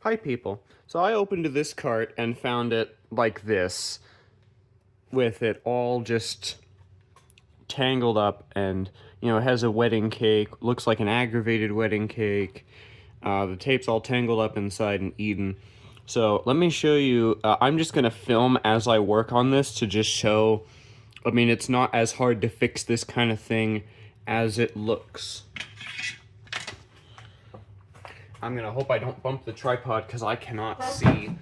Hi people. So I opened this cart and found it like this, with it all just tangled up, and it has a wedding cake, looks like an aggravated wedding cake. The tape's all tangled up inside and eaten. So let me show you. I'm just gonna film as I work on this to just show. I mean, it's not as hard to fix this kind of thing as it looks. I'm gonna hope I don't bump the tripod because I cannot see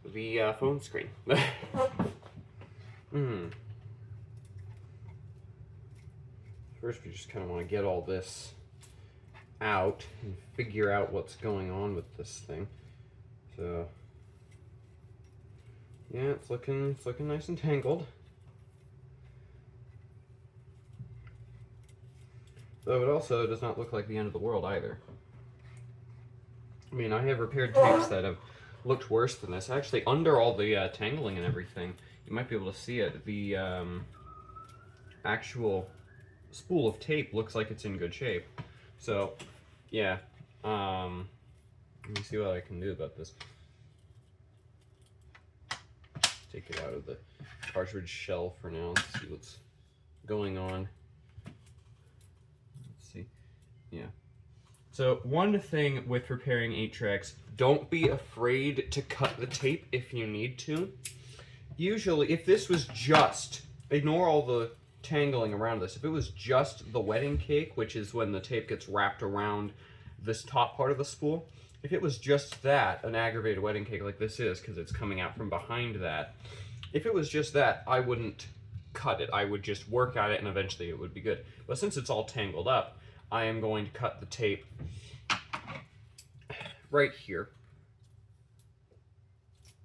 the phone screen. First, we just kind of want to get all this out and figure out what's going on with this thing. So, yeah, it's looking nice and tangled. Though it also does not look like the end of the world either. I mean, I have repaired tapes that have looked worse than this. Actually, under all the tangling and everything, you might be able to see it. The actual spool of tape looks like it's in good shape. So, yeah. Let me see what I can do about this. Take it out of the cartridge shell for now and see what's going on. Let's see. Yeah. So one thing with repairing 8-tracks, don't be afraid to cut the tape if you need to. Usually, if this was just, ignore all the tangling around this, if it was just the wedding cake, which is when the tape gets wrapped around this top part of the spool, if it was just that, an aggravated wedding cake like this is, because it's coming out from behind that, if it was just that, I wouldn't cut it. I would just work at it and eventually it would be good. But since it's all tangled up, I am going to cut the tape right here.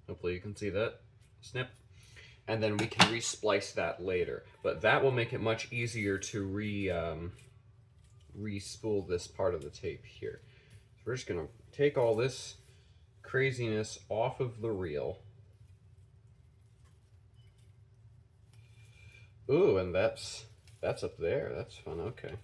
Hopefully you can see that. Snip. And then we can re-splice that later. But that will make it much easier to re-spool this part of the tape here. So we're just gonna take all this craziness off of the reel. Ooh, and that's up there. That's fun. Okay.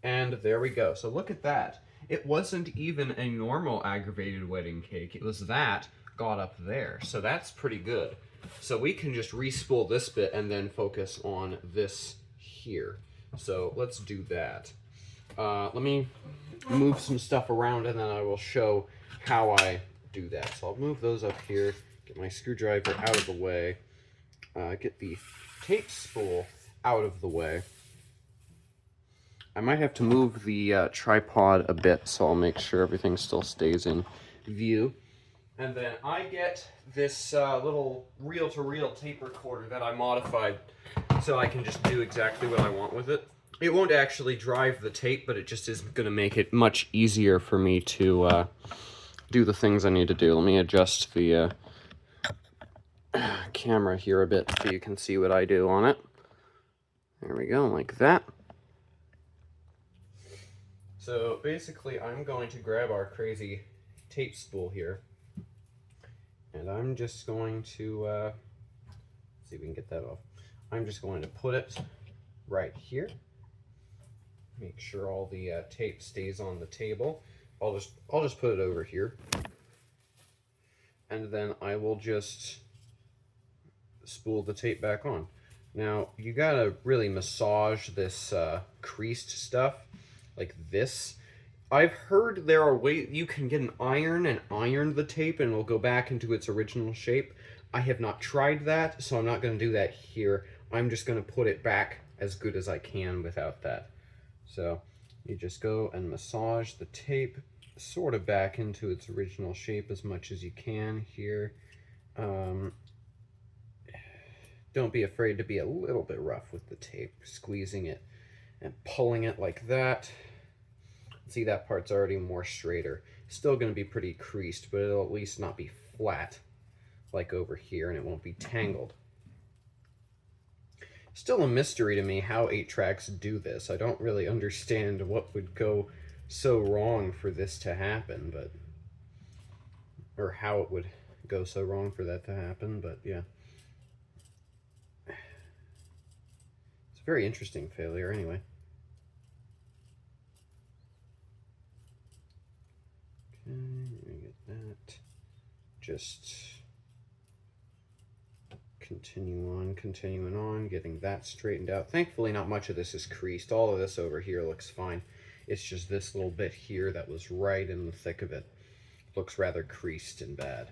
And there we go. So look at that. It wasn't even a normal aggravated wedding cake. It was that got up there. So that's pretty good. So we can just re-spool this bit and then focus on this here. So let's do that. Let me move some stuff around and then I will show how I do that. So I'll move those up here, get my screwdriver out of the way, get the tape spool out of the way. I might have to move the tripod a bit, so I'll make sure everything still stays in view. And then I get this little reel-to-reel tape recorder that I modified so I can just do exactly what I want with it. It won't actually drive the tape, but it just is going to make it much easier for me to do the things I need to do. Let me adjust the camera here a bit so you can see what I do on it. There we go, like that. So basically, I'm going to grab our crazy tape spool here, and I'm just going to, see if we can get that off. I'm just going to put it right here. Make sure all the tape stays on the table. I'll just put it over here, and then I will just spool the tape back on. Now you gotta really massage this creased stuff like this. I've heard there are ways you can get an iron and iron the tape and it'll go back into its original shape. I have not tried that, so I'm not going to do that here. I'm just going to put it back as good as I can without that. So you just go and massage the tape sort of back into its original shape as much as you can here. Don't be afraid to be a little bit rough with the tape, squeezing it and pulling it like that. See, that part's already more straighter. Still going to be pretty creased, but it'll at least not be flat like over here, and it won't be tangled. Still a mystery to me how 8-tracks do this. I don't really understand what would go so wrong for this to happen, but... or how it would go so wrong for that to happen, but yeah. It's a very interesting failure anyway. Okay, just continuing on, getting that straightened out. Thankfully, not much of this is creased. All of this over here looks fine. It's just this little bit here that was right in the thick of it. Looks rather creased and bad.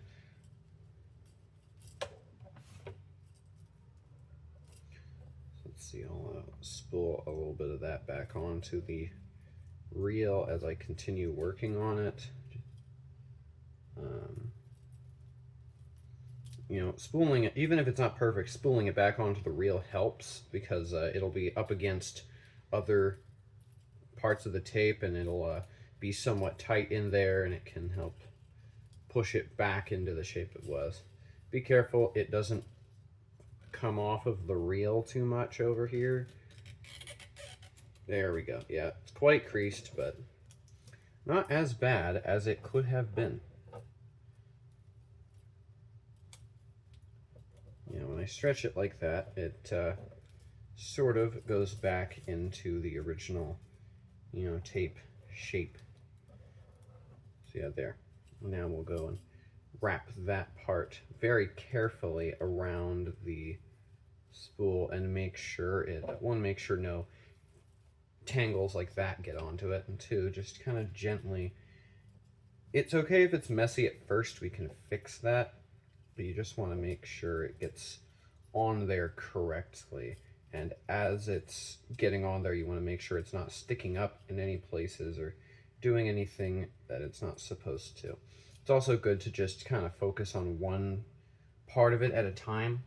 Let's see, I'll spool a little bit of that back onto the reel as I continue working on it. You know, spooling it, even if it's not perfect, spooling it back onto the reel helps, because it'll be up against other parts of the tape and it'll be somewhat tight in there, and it can help push it back into the shape it was. Be careful it doesn't come off of the reel too much over here. There we go. Yeah, it's quite creased, but not as bad as it could have been. You know, when I stretch it like that, it sort of goes back into the original, you know, tape shape. So yeah, there. Now we'll go and wrap that part very carefully around the spool and make sure it, one, make sure no tangles like that get onto it, and two, just kind of gently, it's okay if it's messy at first, we can fix that, but you just want to make sure it gets on there correctly. And as it's getting on there, you want to make sure it's not sticking up in any places or doing anything that it's not supposed to. It's also good to just kind of focus on one part of it at a time.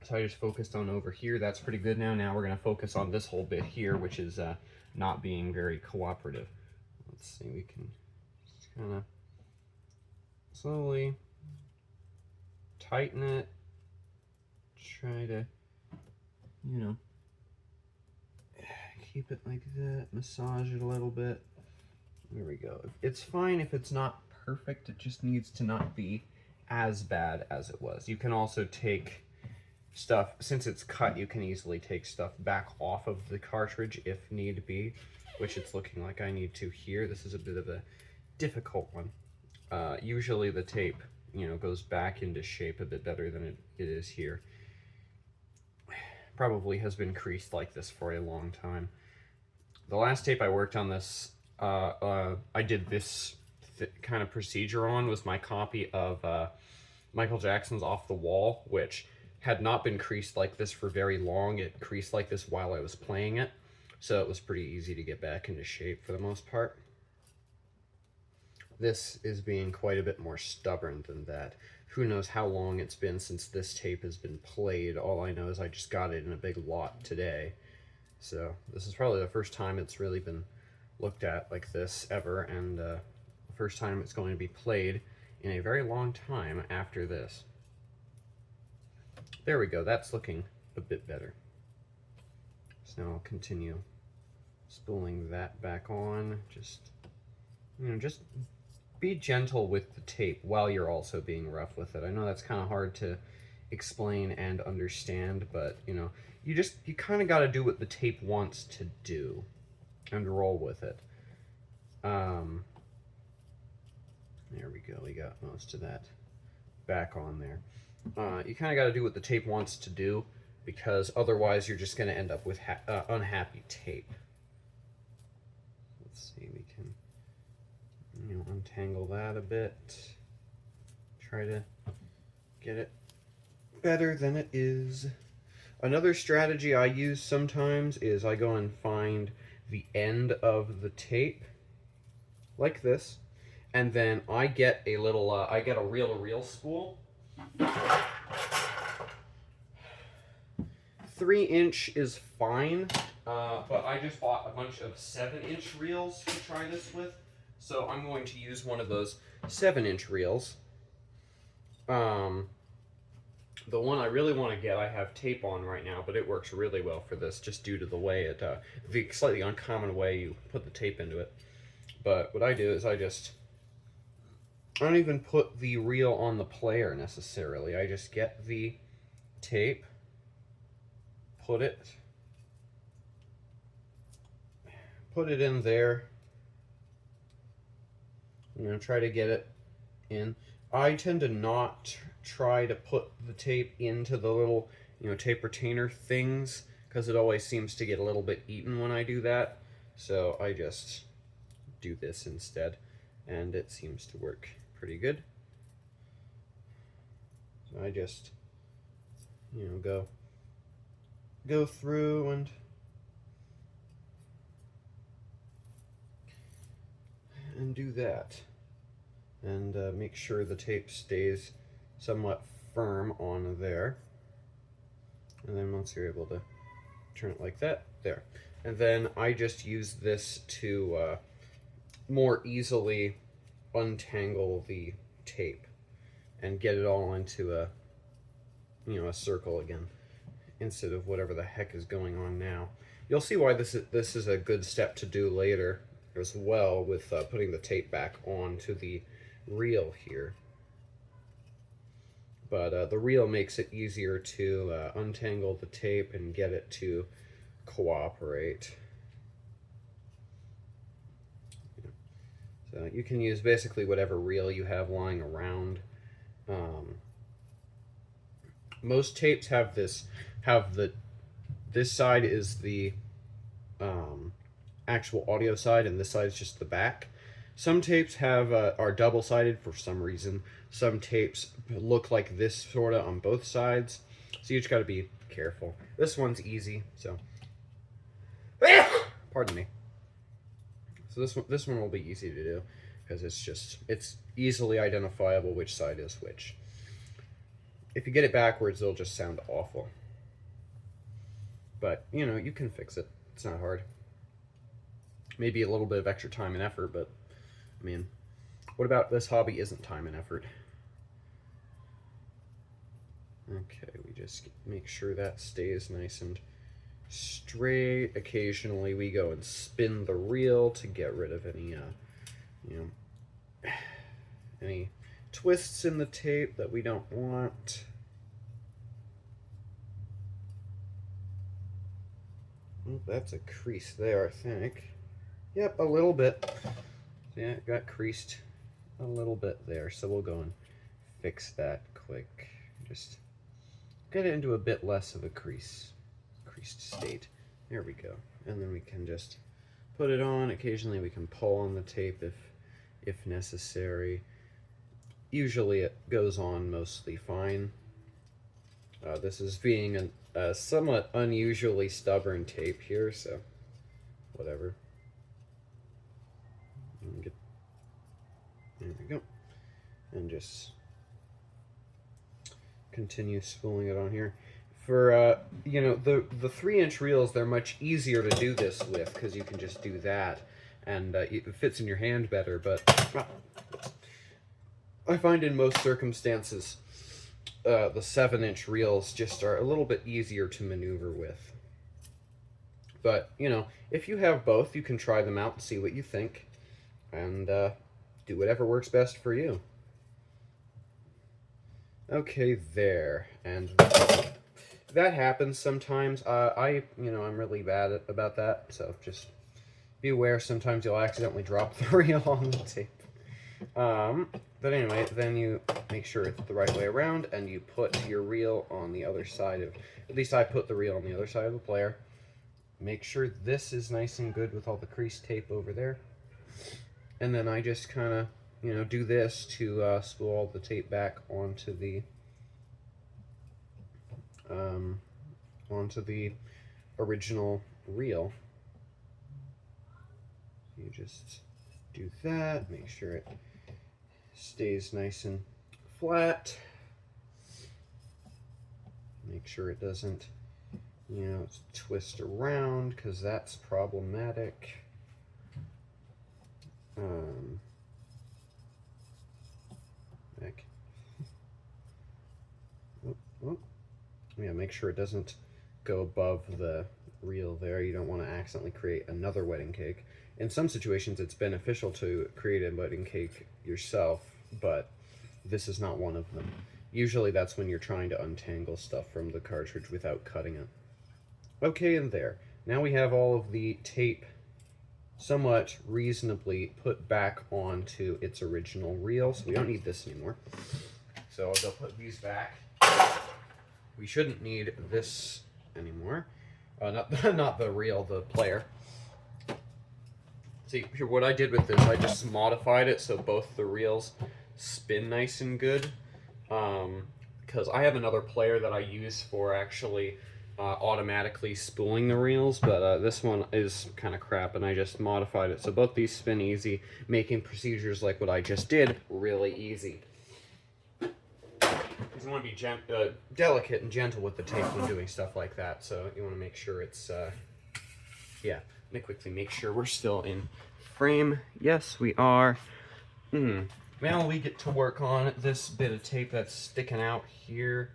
So I just focused on over here. That's pretty good now. Now we're going to focus on this whole bit here, which is not being very cooperative. Let's see, we can just kind of slowly tighten it. Try to, you know, keep it like that, massage it a little bit. There we go. It's fine if it's not perfect, it just needs to not be as bad as it was. You can also take stuff, since it's cut, you can easily take stuff back off of the cartridge if need be, which it's looking like I need to here. This is a bit of a difficult one. Usually the tape, you know, goes back into shape a bit better than it is here. Probably has been creased like this for a long time. The last tape I worked on this, I did this kind of procedure on, was my copy of Michael Jackson's Off the Wall, which had not been creased like this for very long. It creased like this while I was playing it, so it was pretty easy to get back into shape for the most part. This is being quite a bit more stubborn than that. Who knows how long it's been since this tape has been played. All I know is I just got it in a big lot today. So this is probably the first time it's really been looked at like this ever, and the first time it's going to be played in a very long time after this. There we go, that's looking a bit better. So now I'll continue spooling that back on. Just, you know, just be gentle with the tape while you're also being rough with it. I know that's kind of hard to explain and understand, but you know, you kind of got to do what the tape wants to do and roll with it. There we go, we got most of that back on there. You kind of got to do what the tape wants to do, because otherwise you're just going to end up with unhappy tape. Let's see, we can, you know, untangle that a bit. Try to get it better than it is. Another strategy I use sometimes is I go and find the end of the tape, like this, and then I get a little, I get a reel-to-reel spool. 3-inch is fine, but I just bought a bunch of 7-inch reels to try this with, so I'm going to use one of those 7-inch reels. The one I really want to get, I have tape on right now, but it works really well for this, just due to the way it, the slightly uncommon way you put the tape into it. But what I do is I don't even put the reel on the player necessarily. I just get the tape, put it in there. I'm going to try to get it in. I tend to not try to put the tape into the little, tape retainer things because it always seems to get a little bit eaten when I do that. So I just do this instead, and it seems to work pretty good. So I just, go through and do that, and make sure the tape stays somewhat firm on there. And then once you're able to turn it like that, there. And then I just use this to more easily untangle the tape and get it all into a circle again, instead of whatever the heck is going on now. You'll see why this is a good step to do later as well, with putting the tape back onto the reel here. But the reel makes it easier to untangle the tape and get it to cooperate. So you can use basically whatever reel you have lying around. Most tapes have this side is the actual audio side, and this side is just the back. Some tapes are double-sided for some reason. Some tapes look like this sort of on both sides, so you just got to be careful. This one's easy, so pardon me. So this one will be easy to do because it's easily identifiable which side is which. If you get it backwards, it'll just sound awful. But you can fix it. It's not hard. Maybe a little bit of extra time and effort, but I mean, what about this hobby isn't time and effort? Okay, we just make sure that stays nice and straight. Occasionally we go and spin the reel to get rid of any twists in the tape that we don't want. Oh, that's a crease there, I think. Yep, a little bit. Yeah, it got creased a little bit there, so we'll go and fix that quick. Just get it into a bit less of a creased state. There we go. And then we can just put it on. Occasionally we can pull on the tape if necessary. Usually it goes on mostly fine. This is being a somewhat unusually stubborn tape here, so whatever. There we go. And just continue spooling it on here. For, the 3-inch reels, they're much easier to do this with because you can just do that, and it fits in your hand better, but I find in most circumstances the 7-inch reels just are a little bit easier to maneuver with. But, if you have both, you can try them out and see what you think, and do whatever works best for you. Okay, there, and that happens sometimes. I'm really bad about that, so just be aware. Sometimes you'll accidentally drop the reel on the tape. But anyway, then you make sure it's the right way around, and you put your reel on the other side of, at least I put the reel on the other side of the player. Make sure this is nice and good with all the crease tape over there. And then I just kind of, do this to spool all the tape back onto the original reel. You just do that, make sure it stays nice and flat. Make sure it doesn't, twist around, because that's problematic. Back. Yeah, make sure it doesn't go above the reel there. You don't want to accidentally create another wedding cake. In some situations, it's beneficial to create a wedding cake yourself, but this is not one of them. Usually that's when you're trying to untangle stuff from the cartridge without cutting it. Okay, and there. Now we have all of the tape somewhat reasonably put back onto its original reel, so we don't need this anymore. So I'll put these back. We shouldn't need this anymore. Not the reel, the player. See, here, what I did with this, I just modified it so both the reels spin nice and good. Because I have another player that I use for actually automatically spooling the reels, but this one is kind of crap, and I just modified it so both these spin easy, making procedures like what I just did really easy. Because you want to be delicate and gentle with the tape when doing stuff like that, so you want to make sure it's, yeah. Let me quickly make sure we're still in frame. Yes, we are. Now we get to work on this bit of tape that's sticking out here.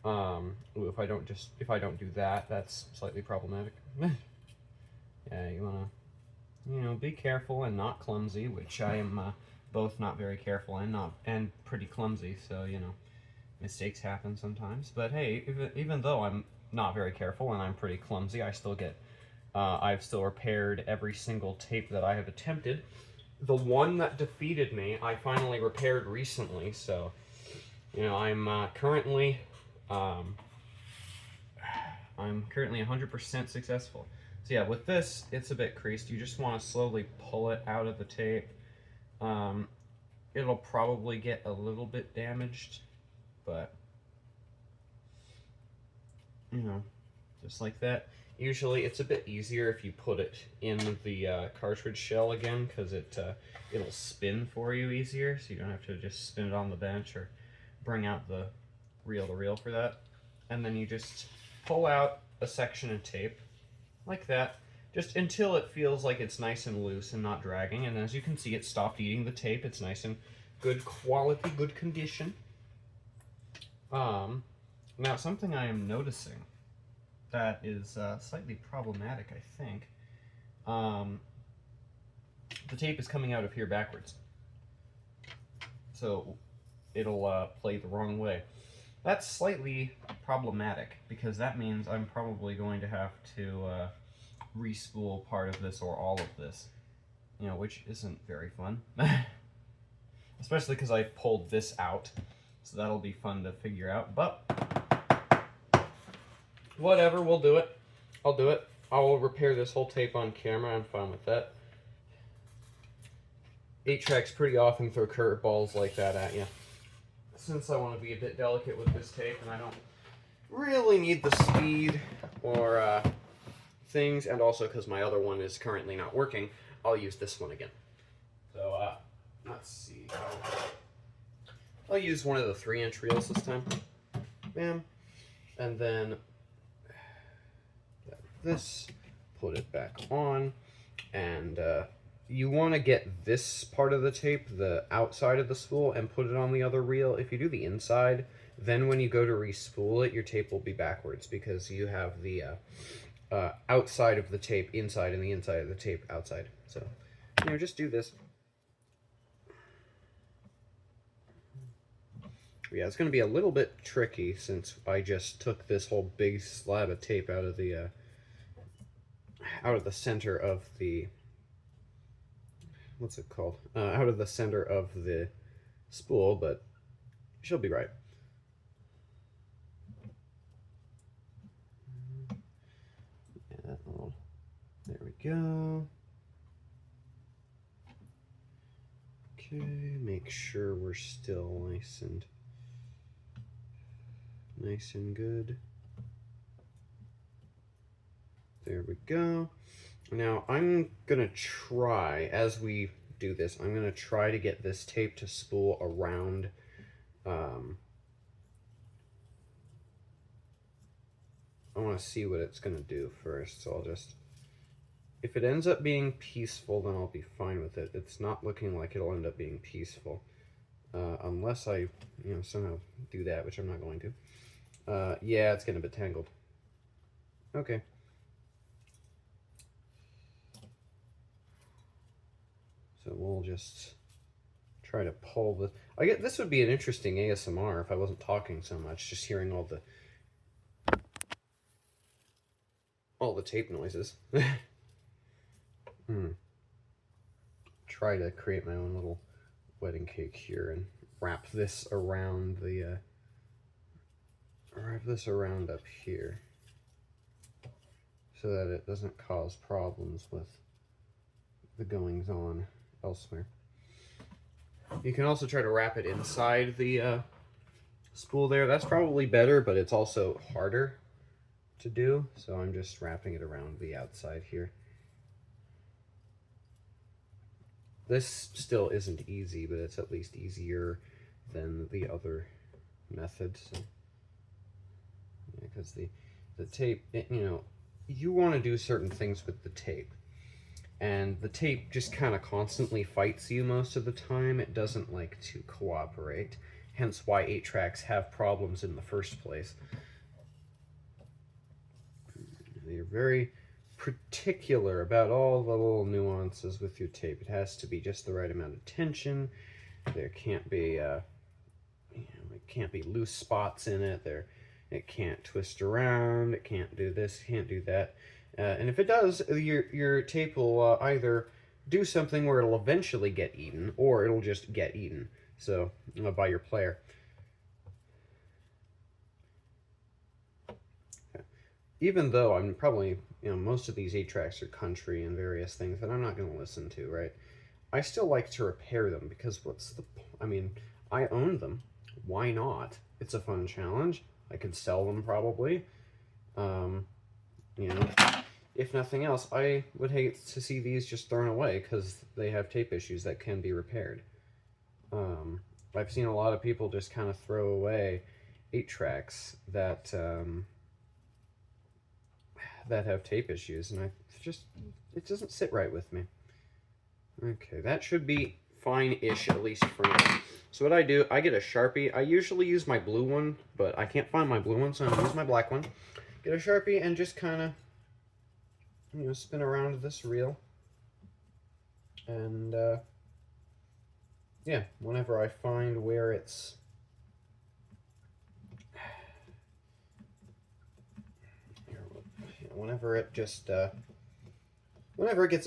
If I don't do that, that's slightly problematic. Yeah, you wanna, be careful and not clumsy, which I am both not very careful and pretty clumsy. So mistakes happen sometimes. But hey, even though I'm not very careful and I'm pretty clumsy, I've still repaired every single tape that I have attempted. The one that defeated me, I finally repaired recently, so, I'm currently 100% successful. So yeah, with this, it's a bit creased. You just want to slowly pull it out of the tape. It'll probably get a little bit damaged, but, just like that. Usually it's a bit easier if you put it in the cartridge shell again, because it'll spin for you easier, so you don't have to just spin it on the bench or bring out the reel-to-reel for that. And then you just pull out a section of tape, like that, just until it feels like it's nice and loose and not dragging. And as you can see, it stopped eating the tape. It's nice and good quality, good condition. Now, something I am noticing that is slightly problematic, I think. The tape is coming out of here backwards, so it'll play the wrong way. That's slightly problematic, because that means I'm probably going to have to re-spool part of this or all of this, which isn't very fun. Especially because I pulled this out, so that'll be fun to figure out, but whatever, we'll do it. I'll do it. I will repair this whole tape on camera. I'm fine with that. 8-tracks pretty often throw curveballs like that at you. Since I want to be a bit delicate with this tape, and I don't really need the speed or things, and also because my other one is currently not working, I'll use this one again. So, let's see. I'll use one of the 3-inch reels this time. Bam. And then this, put it back on, and you want to get this part of the tape, the outside of the spool, and put it on the other reel. If you do the inside, then when you go to re-spool it, your tape will be backwards, because you have the outside of the tape inside and the inside of the tape outside. So, just do this. Yeah, it's going to be a little bit tricky since I just took this whole big slab of tape out of the center of the, what's it called? Out of the center of the spool, but she'll be right. Yeah, there we go. Okay, make sure we're still nice and good. There we go. Now I'm gonna try, as we do this, I'm gonna try to get this tape to spool around I want to see what it's gonna do first, so I'll just, if it ends up being peaceful, then I'll be fine with it. It's not looking like it'll end up being peaceful, unless I somehow do that, which I'm not going to. Yeah, it's getting a bit tangled. Okay. So we'll just try to pull the... I guess this would be an interesting ASMR if I wasn't talking so much, just hearing all the tape noises. try to create my own little wedding cake here and wrap this around the up here so that it doesn't cause problems with the goings on elsewhere. You can also try to wrap it inside the spool there. That's probably better, but it's also harder to do, so I'm just wrapping it around the outside here. This still isn't easy, but it's at least easier than the other method. So, yeah, because the tape, you want to do certain things with the tape, and the tape just kind of constantly fights you most of the time. It doesn't like to cooperate, hence why 8-tracks have problems in the first place. You're very particular about all the little nuances with your tape. It has to be just the right amount of tension. There can't be it can't be loose spots in it. It can't twist around. It can't do this. Can't do that. And if it does, your tape will either do something where it'll eventually get eaten, or it'll just get eaten. So by your player. Even though I'm probably, most of these 8-tracks are country and various things that I'm not going to listen to, right? I still like to repair them because I own them. Why not? It's a fun challenge. I could sell them probably. If nothing else, I would hate to see these just thrown away because they have tape issues that can be repaired. I've seen a lot of people just kind of throw away 8-tracks that have tape issues, and it doesn't sit right with me. Okay, that should be fine-ish, at least for now. So what I do, I get a Sharpie. I usually use my blue one, but I can't find my blue one, so I'm gonna use my black one. Get a Sharpie and just kind of, spin around this reel. And, yeah, whenever I find where it's whenever it gets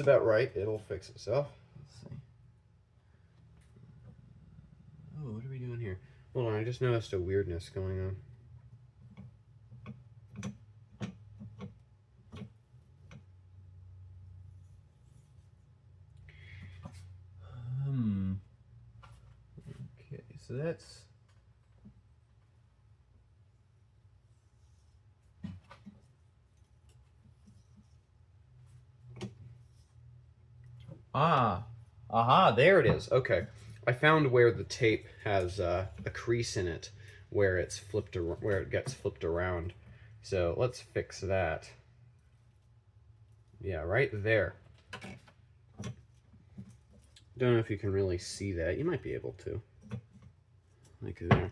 about right, it'll fix itself. Let's see. Oh, what are we doing here? Hold on, I just noticed a weirdness going on. Okay, so that's... Aha, there it is. Okay. I found where the tape has a crease in it where it gets flipped around. So let's fix that. Yeah, right there. Don't know if you can really see that. You might be able to. Like there.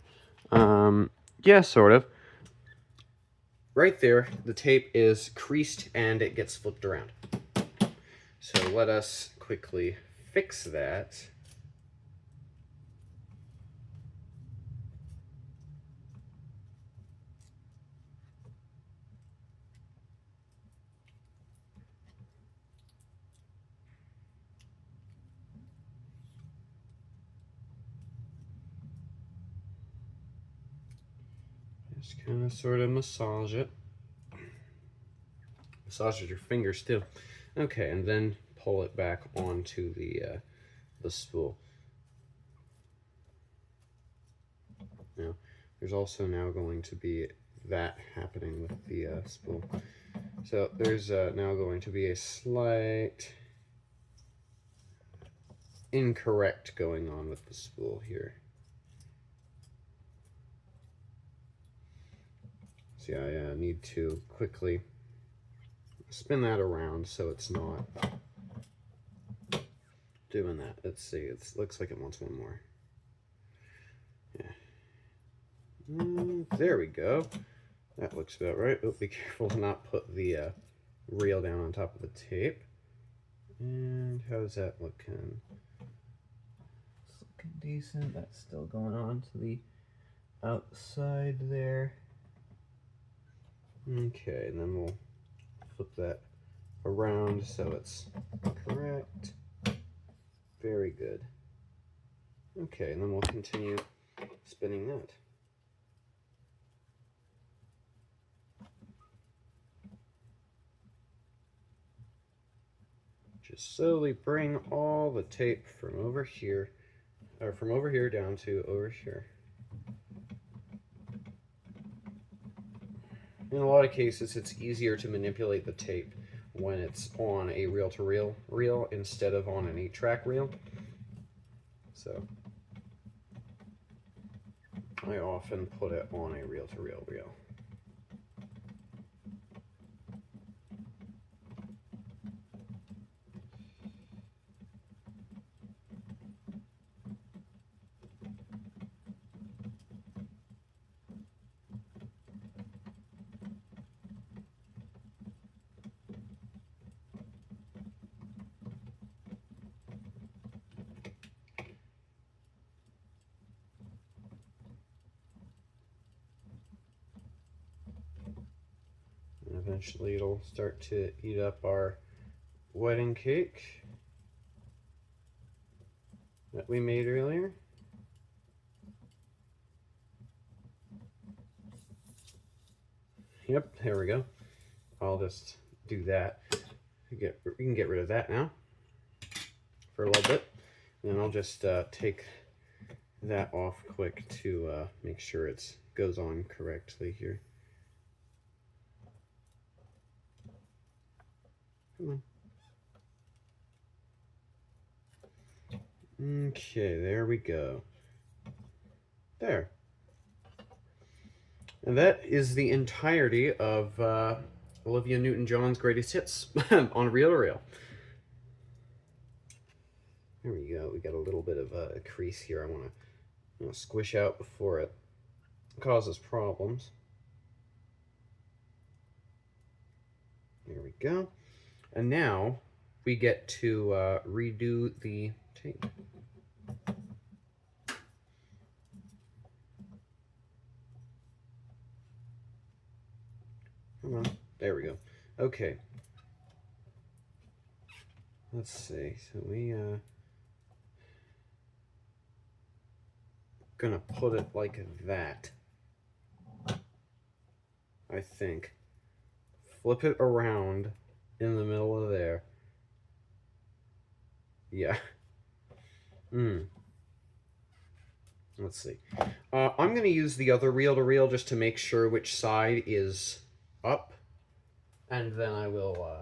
Yeah, sort of. Right there, the tape is creased and it gets flipped around. So let us quickly fix that. Just kind of sort of massage it. Massage with your fingers too. Okay, and then pull it back onto the spool. Now, there's also now going to be that happening with the spool. So there's now going to be a slight incorrect going on with the spool here. See, I need to quickly spin that around so it's not doing that. Let's see, it looks like it wants one more. Yeah. There we go. That looks about right. Oh, be careful to not put the reel down on top of the tape. And how's that looking? It's looking decent. That's still going on to the outside there. Okay, and then we'll flip that around so it's correct. Very good. Okay, and then we'll continue spinning that. Just slowly bring all the tape from over here, or from over here down to over here. In a lot of cases, it's easier to manipulate the tape when it's on a reel-to-reel reel instead of on an 8-track reel. So I often put it on a reel-to-reel reel. Eventually it'll start to eat up our wedding cake that we made earlier. Yep, there we go. I'll just do that. We can get rid of that now for a little bit. And then I'll just take that off quick to make sure it goes on correctly here. Come on. Okay, there we go. There. And that is the entirety of Olivia Newton-John's greatest hits on reel-to-reel. There we go. We got a little bit of a crease here. I want to squish out before it causes problems. There we go. And now we get to redo the tape. Come on. There we go. Okay. Let's see. So we gonna put it like that. I think. Flip it around in the middle of there. Yeah. Let's see. I'm going to use the other reel-to-reel just to make sure which side is up. And then I will...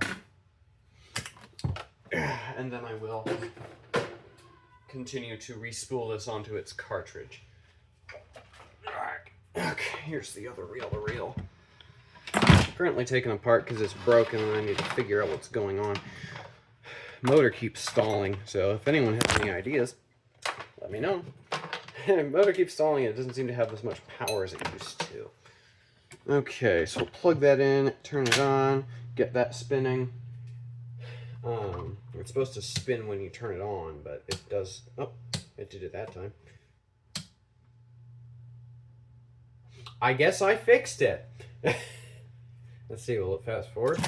continue to re-spool this onto its cartridge. Okay, here's the other reel-to-reel. Currently taken apart because it's broken and I need to figure out what's going on. Motor keeps stalling, so if anyone has any ideas, let me know. Motor keeps stalling, it doesn't seem to have as much power as it used to. Okay, so we'll plug that in, turn it on, get that spinning. It's supposed to spin when you turn it on, but it does... Oh, it did it that time. I guess I fixed it. Let's see, will it fast forward?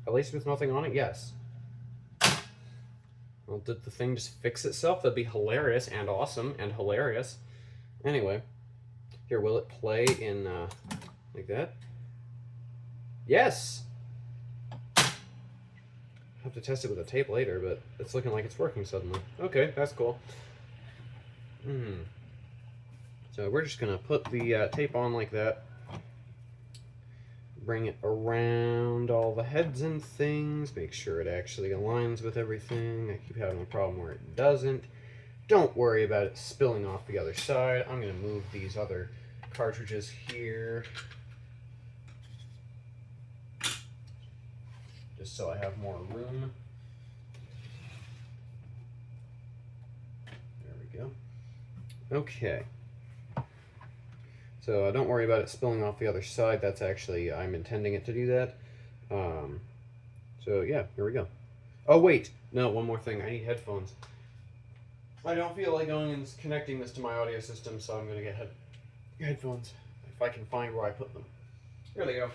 At least with nothing on it, yes. Well, did the thing just fix itself? That'd be hilarious and awesome and hilarious. Anyway, here, will it play in, like that? Yes! I'll have to test it with a tape later, but it's looking like it's working suddenly. Okay, that's cool. So we're just going to put the tape on like that. Bring it around all the heads and things. Make sure it actually aligns with everything. I keep having a problem where it doesn't. Don't worry about it spilling off the other side. I'm going to move these other cartridges here. Just so I have more room. There we go. Okay. So don't worry about it spilling off the other side. That's actually, I'm intending it to do that. So yeah, here we go. Oh wait, no, one more thing. I need headphones. I don't feel like going and connecting this to my audio system, so I'm gonna get headphones if I can find where I put them. Here they go.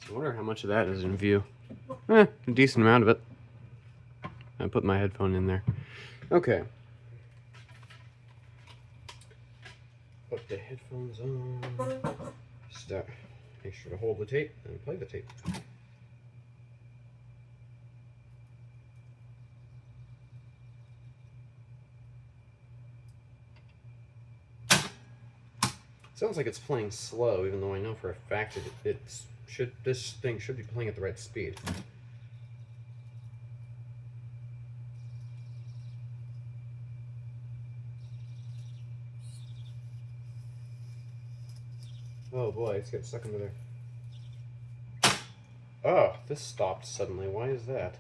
I wonder how much of that is in view. A decent amount of it. I put my headphone in there. Okay. Put the headphones on. Start. Make sure to hold the tape and play the tape. Sounds like it's playing slow, even though I know for a fact that this thing should be playing at the right speed. Oh boy, it's getting stuck under there. Oh, this stopped suddenly. Why is that?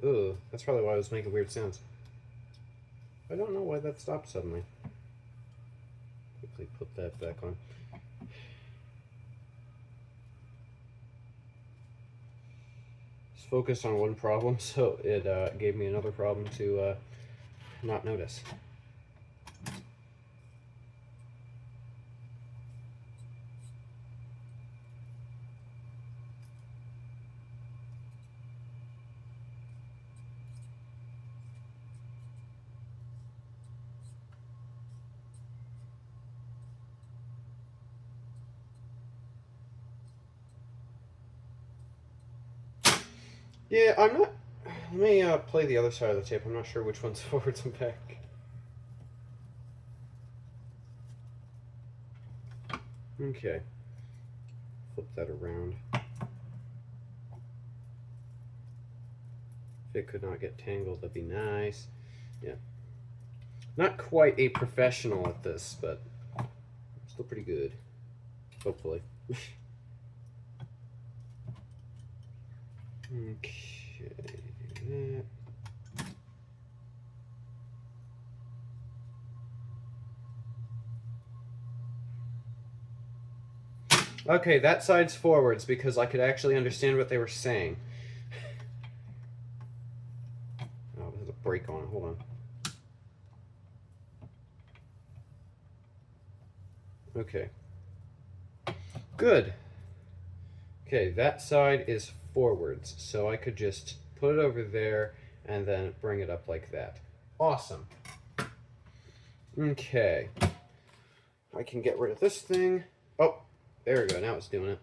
Ooh, that's probably why it was making weird sounds. I don't know why that stopped suddenly. Quickly put that back on. Just focused on one problem, so it gave me another problem to not notice. Yeah, I'm not... Let me play the other side of the tape. I'm not sure which one's forwards and back. Okay. Flip that around. If it could not get tangled, that'd be nice. Yeah. Not quite a professional at this, but still pretty good. Hopefully. Okay. That. Okay, that side's forwards because I could actually understand what they were saying. Oh, there's a brake on it. Hold on. Okay. Good. Okay, that side is forwards, so I could just put it over there and then bring it up like that. Awesome. Okay. I can get rid of this thing. Oh, there we go. Now it's doing it.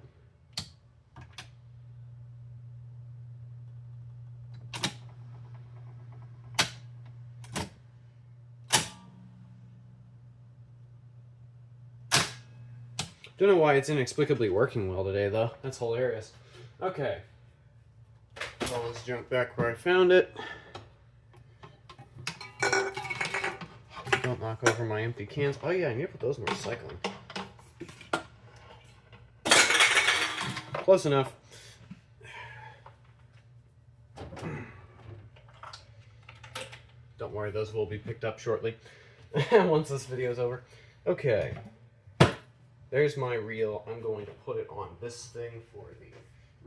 Don't know why it's inexplicably working well today, though. That's hilarious. Okay. So let's jump back where I found it. Don't knock over my empty cans. Oh yeah, I need to put those in recycling. Close enough. Don't worry, those will be picked up shortly. Once this video's over. Okay. There's my reel. I'm going to put it on this thing for the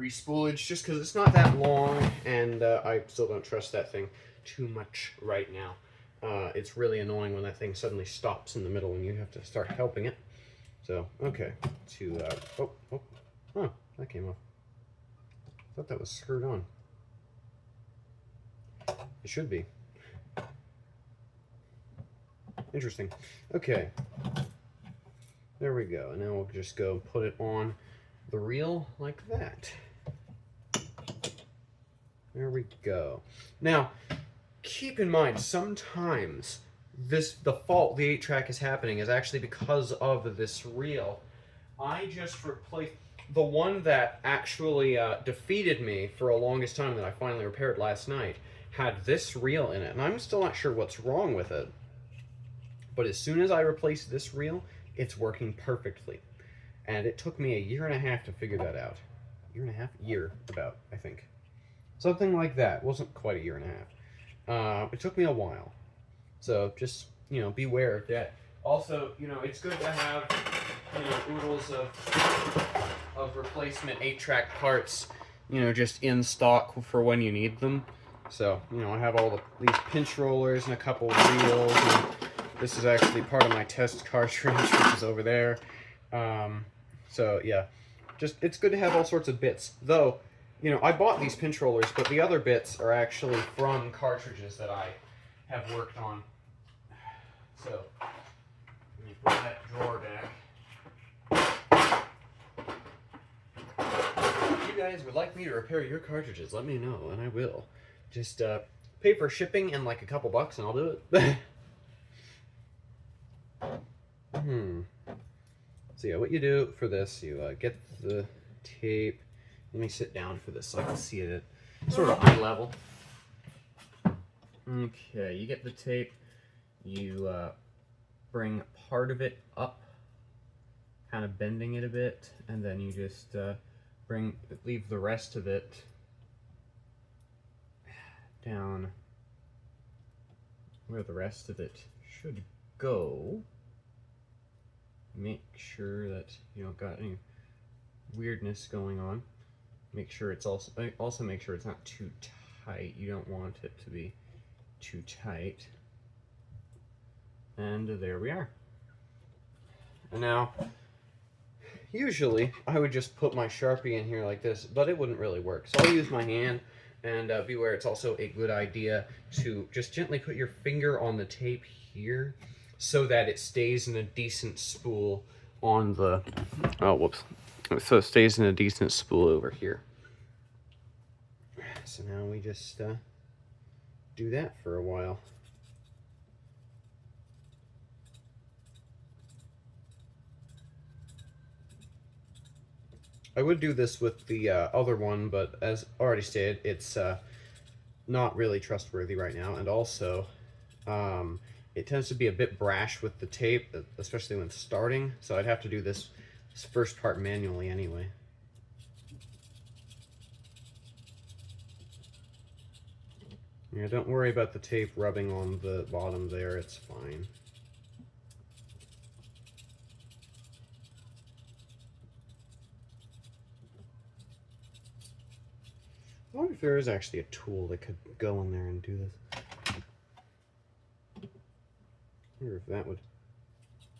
respoolage, just because it's not that long, and I still don't trust that thing too much right now. It's really annoying when that thing suddenly stops in the middle and you have to start helping it. So, okay. Oh, that came off. I thought that was screwed on. It should be. Interesting. Okay. There we go. Now we'll just go put it on the reel like that. There we go. Now, keep in mind, sometimes the fault the 8-track is happening is actually because of this reel. I just replaced the one that actually defeated me for a longest time that I finally repaired last night. Had this reel in it, and I'm still not sure what's wrong with it. But as soon as I replaced this reel, it's working perfectly. And it took me a year and a half to figure that out. Year, about, I think. Something like that. It wasn't quite a year and a half. It took me a while. So just, beware of that. Also, it's good to have, oodles of replacement 8-track parts, just in stock for when you need them. So, I have all these pinch rollers and a couple reels, and this is actually part of my test cartridge, which is over there. So, yeah. just, it's good to have all sorts of bits. Though, you know, I bought these pinch rollers, but the other bits are actually from cartridges that I have worked on. So, let me put that drawer back. If you guys would like me to repair your cartridges, let me know, and I will. Just pay for shipping and like a couple bucks, and I'll do it. So yeah, what you do for this, you get the tape. Let me sit down for this so I can see it at sort of eye level. Okay, you get the tape. You bring part of it up, kind of bending it a bit, and then you just leave the rest of it down where the rest of it should go. Make sure that you don't got any weirdness going on. Make sure it's also make sure it's not too tight. You don't want it to be too tight. And there we are. And now, usually I would just put my Sharpie in here like this, but it wouldn't really work. So I'll use my hand, and beware, it's also a good idea to just gently put your finger on the tape here so that it stays in a decent spool on the, oh, whoops. So it stays in a decent spool over here. So now we just do that for a while. I would do this with the other one, but as already stated, it's not really trustworthy right now, and also it tends to be a bit brash with the tape, especially when starting, so I'd have to do this first part manually anyway. Yeah, don't worry about the tape rubbing on the bottom there, it's fine. I wonder if there is actually a tool that could go in there and do this. I wonder if that would...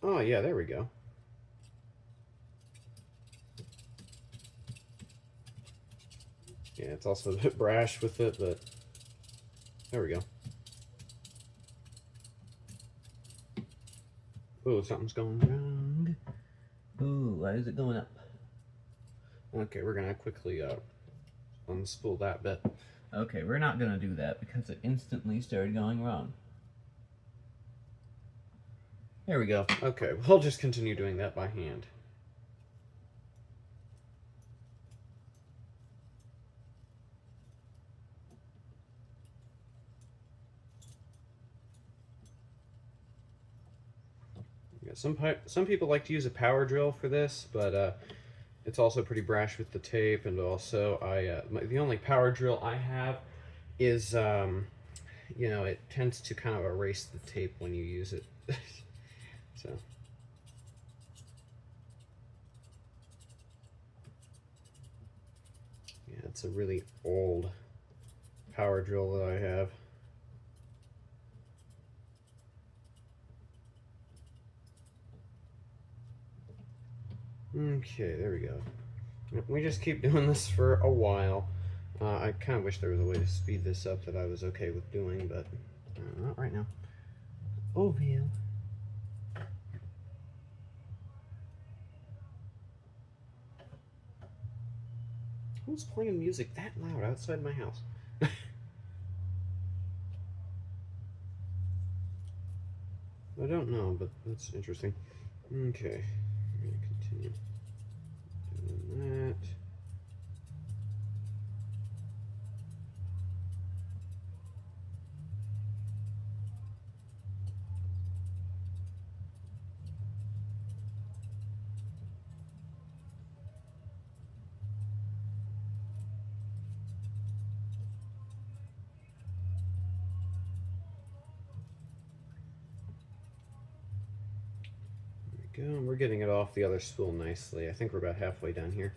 Oh yeah, there we go. Yeah, it's also a bit brash with it, but there we go. Oh, something's going wrong. Ooh, why is it going up? Okay, we're gonna quickly unspool that bit. Okay, we're not gonna do that because it instantly started going wrong. There we go. Okay, we'll just continue doing that by hand. Yeah, some people like to use a power drill for this, but it's also pretty brash with the tape, and also the only power drill I have is you know, it tends to kind of erase the tape when you use it. So yeah, it's a really old power drill that I have. Okay, there we go. We just keep doing this for a while. I kind of wish there was a way to speed this up that I was okay with doing, but not right now. Ovio. Who's playing music that loud outside my house? I don't know, but that's interesting. Okay, I'm going to continue doing that. Go. We're getting it off the other spool nicely. I think we're about halfway done here.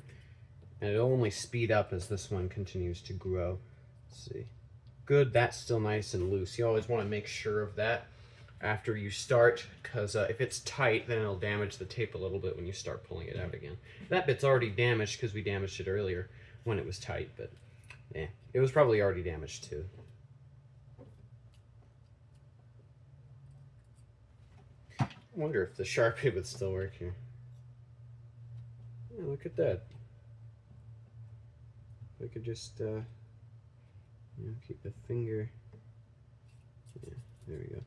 And it'll only speed up as this one continues to grow. Let's see. Good, that's still nice and loose. You always want to make sure of that. after you start, because if it's tight, then it'll damage the tape a little bit when you start pulling it out again. That bit's already damaged because we damaged it earlier when it was tight, but yeah, it was probably already damaged too. I wonder if the Sharpie would still work here. Yeah, look at that. I could just keep the finger. Yeah, there we go.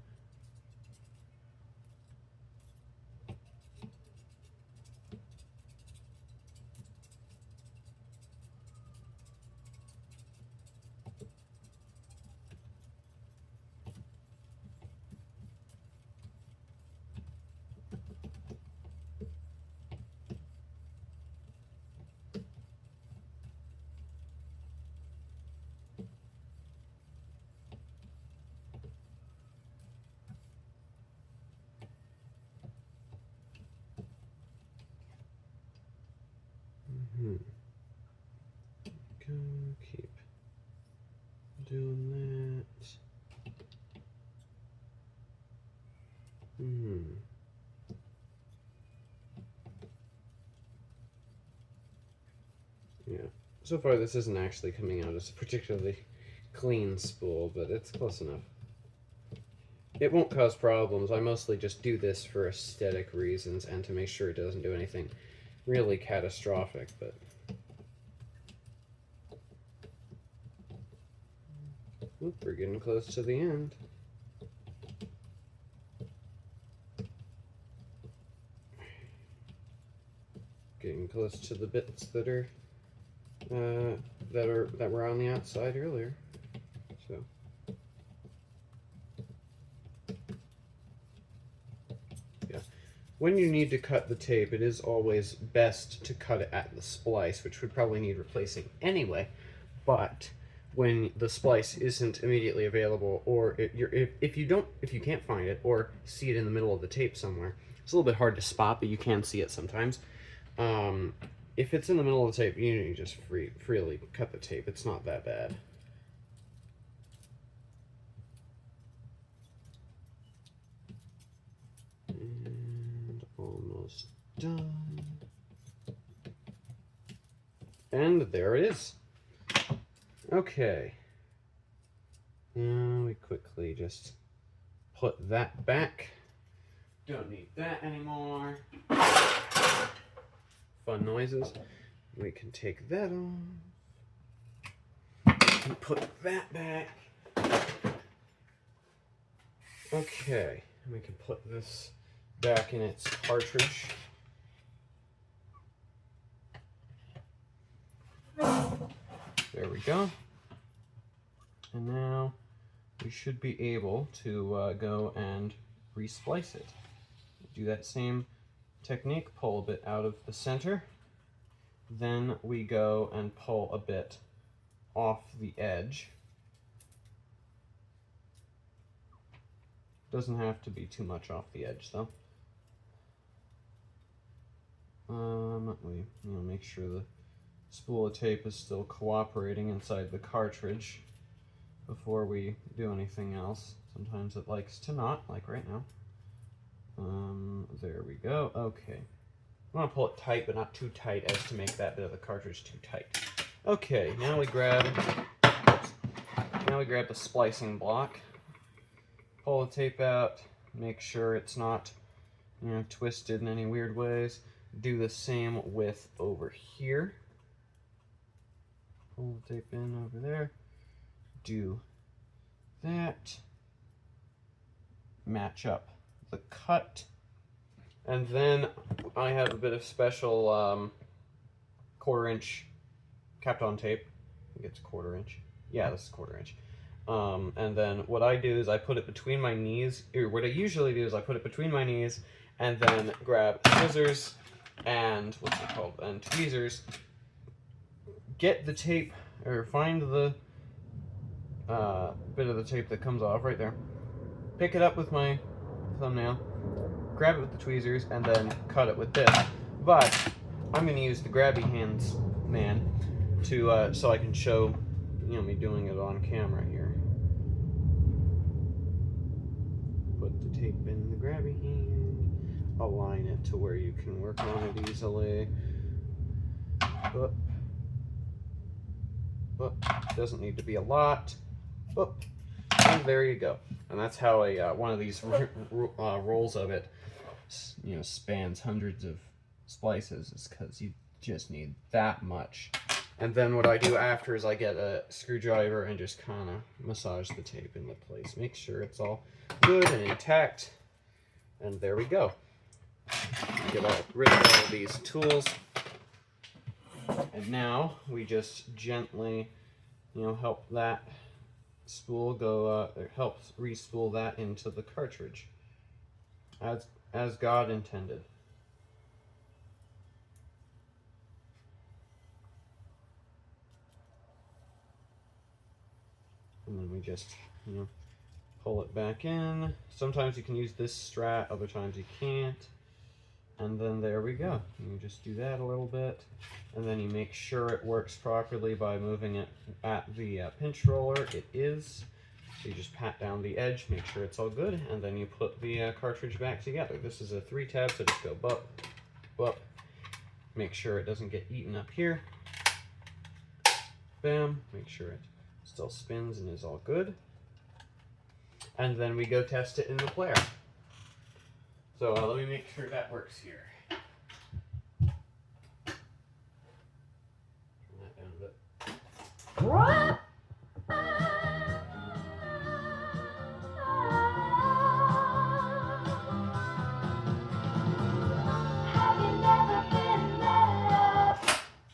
Go keep doing that. Yeah. So far, this isn't actually coming out as a particularly clean spool, but it's close enough. It won't cause problems. I mostly just do this for aesthetic reasons and to make sure it doesn't do anything really catastrophic, but oop, we're getting close to the end. Getting close to the bits that were on the outside earlier. So yeah, when you need to cut the tape, it is always best to cut it at the splice, which would probably need replacing anyway. But when the splice isn't immediately available, or if you can't find it or see it in the middle of the tape somewhere, it's a little bit hard to spot, but you can see it sometimes. If it's in the middle of the tape, you just freely cut the tape. It's not that bad. And almost done. And there it is. Okay. Now we quickly just put that back. Don't need that anymore. Fun noises. We can take that off. And put that back. Okay. And we can put this back in its cartridge. There we go. And now we should be able to go and resplice it. Do that same technique, pull a bit out of the center. Then we go and pull a bit off the edge. Doesn't have to be too much off the edge though. We make sure the spool of tape is still cooperating inside the cartridge before we do anything else. Sometimes it likes to not, like right now. There we go. Okay. I want to pull it tight, but not too tight as to make that bit of the cartridge too tight. Okay, now we grab the splicing block, pull the tape out, make sure it's not, twisted in any weird ways. Do the same with over here. Pull the tape in over there. Do that. Match up the cut. And then I have a bit of special 1/4 inch Kapton tape. I think it's 1/4 inch. Yeah, this is 1/4 inch. And then what I do is I put it between my knees, or what I usually do is I put it between my knees and then grab scissors and and tweezers. Get the tape, or find the bit of the tape that comes off right there. Pick it up with my thumbnail, grab it with the tweezers, and then cut it with this. But I'm going to use the grabby hands, man, to so I can show me doing it on camera here. Put Put the tape in the grabby hand. Align it to where you can work on it easily. Boop. Boop. Doesn't need to be a lot. Boop. And there you go. And that's how a one of these rolls of it, you know, spans hundreds of splices, is because you just need that much. And then what I do after is I get a screwdriver and just kind of massage the tape into place. Make sure it's all good and intact. And there we go. Get rid of all of these tools. And now we just gently, you know, help that spool go, helps re-spool that into the cartridge. As God intended. And then we just, you know, pull it back in. Sometimes you can use this strat, other times you can't. And then there we go. You just do that a little bit. And then you make sure it works properly by moving it at the pinch roller. It is. So you just pat down the edge, make sure it's all good, and then you put the cartridge back together. This is a 3-tab, so just go bup, bup. Make sure it doesn't get eaten up here. Bam. Make sure it still spins and is all good. And then we go test it in the player. So let me make sure that works here. Turn that down a bit.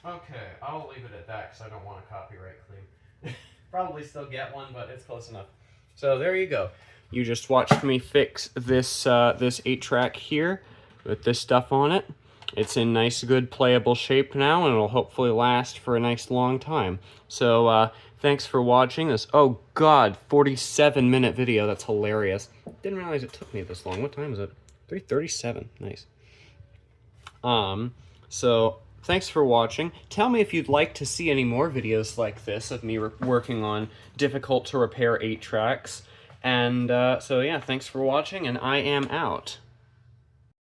Okay, I'll leave it at that because I don't want a copyright claim. Probably still get one, but it's close enough. So there you go. You just watched me fix this this 8-track here with this stuff on it. It's in nice, good, playable shape now, and it'll hopefully last for a nice long time. So thanks for watching this. Oh God, 47-minute video. That's hilarious. Didn't realize it took me this long. What time is it? 3:37. Nice. So thanks for watching. Tell me if you'd like to see any more videos like this of me working on difficult to repair 8-tracks. And so yeah, thanks for watching, and I am out.